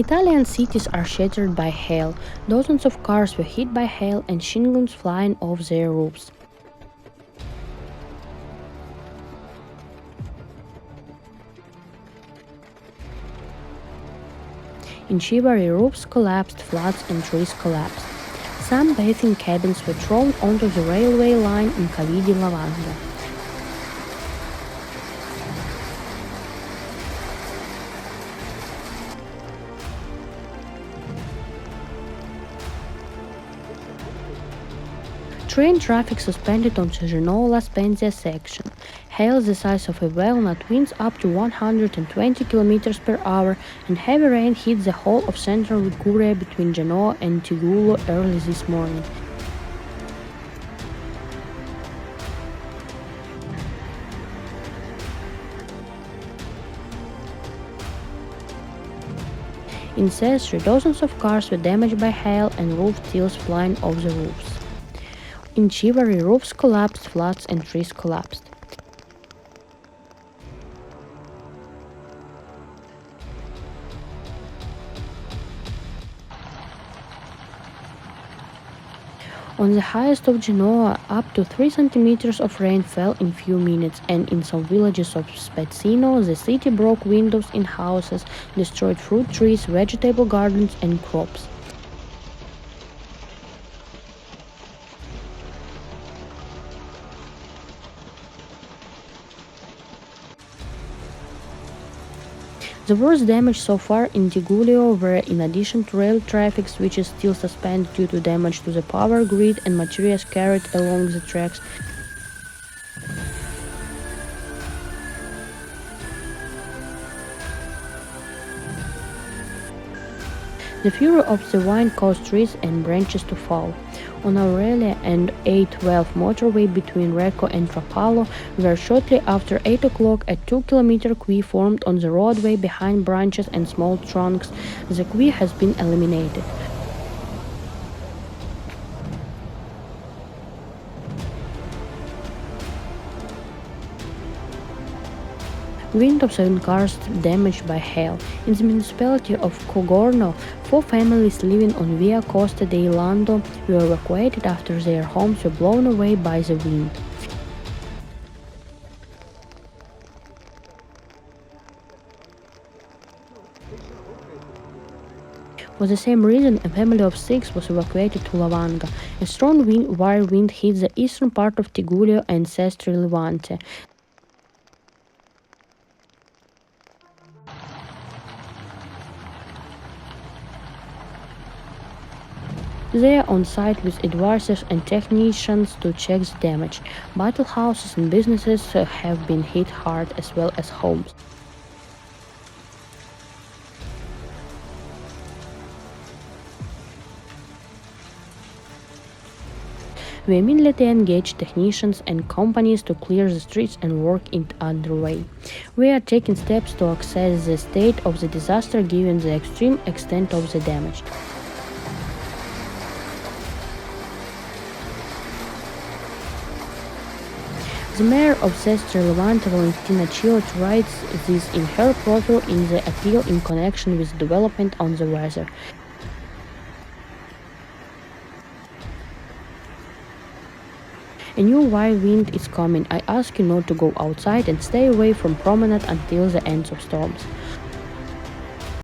Italian cities are shattered by hail. Dozens of cars were hit by hail and shingles flying off their roofs. In Chiavari, roofs collapsed, floods and trees collapsed. Some bathing cabins were thrown onto the railway line in Cavi di Lavagna. Train traffic suspended on the Genoa-La Spezia section. Hail the size of a walnut, winds up to 120 km per hour, and heavy rain hit the whole of central Liguria between Genoa and Tigullio early this morning. In Sestri, dozens of cars were damaged by hail and roof tiles flying off the roofs. In Chiavari, roofs collapsed, floods and trees collapsed. On the highest of Genoa, up to 3 centimeters of rain fell in few minutes, and in some villages of Spetsino, the city broke windows in houses, destroyed fruit trees, vegetable gardens and crops. The worst damage so far in Tigullio, where in addition to rail traffic which is still suspended due to damage to the power grid and materials carried along the tracks, the fury of the wind caused trees and branches to fall. On Aurelia and A12 motorway between Recco and Rapallo, where shortly after 8 o'clock a 2-kilometer quay formed on the roadway behind branches and small trunks, the quay has been eliminated. Windows and cars damaged by hail. In the municipality of Cogorno, 4 families living on Via Costa de Lando were evacuated after their homes were blown away by the wind. For the same reason, a family of 6 was evacuated to Lavagna. A strong wind hit the eastern part of Tigullio and Sestri Levante. They are on site with advisors and technicians to check the damage. Bathhouses and businesses have been hit hard, as well as homes. We immediately engage technicians and companies to clear the streets and work it underway. We are taking steps to assess the state of the disaster given the extreme extent of the damage. The mayor of Sestri Levante, Valentina Ghiot, writes this in her profile in the appeal in connection with development on the weather. A new whirlwind is coming. I ask you not to go outside and stay away from promenade until the end of storms.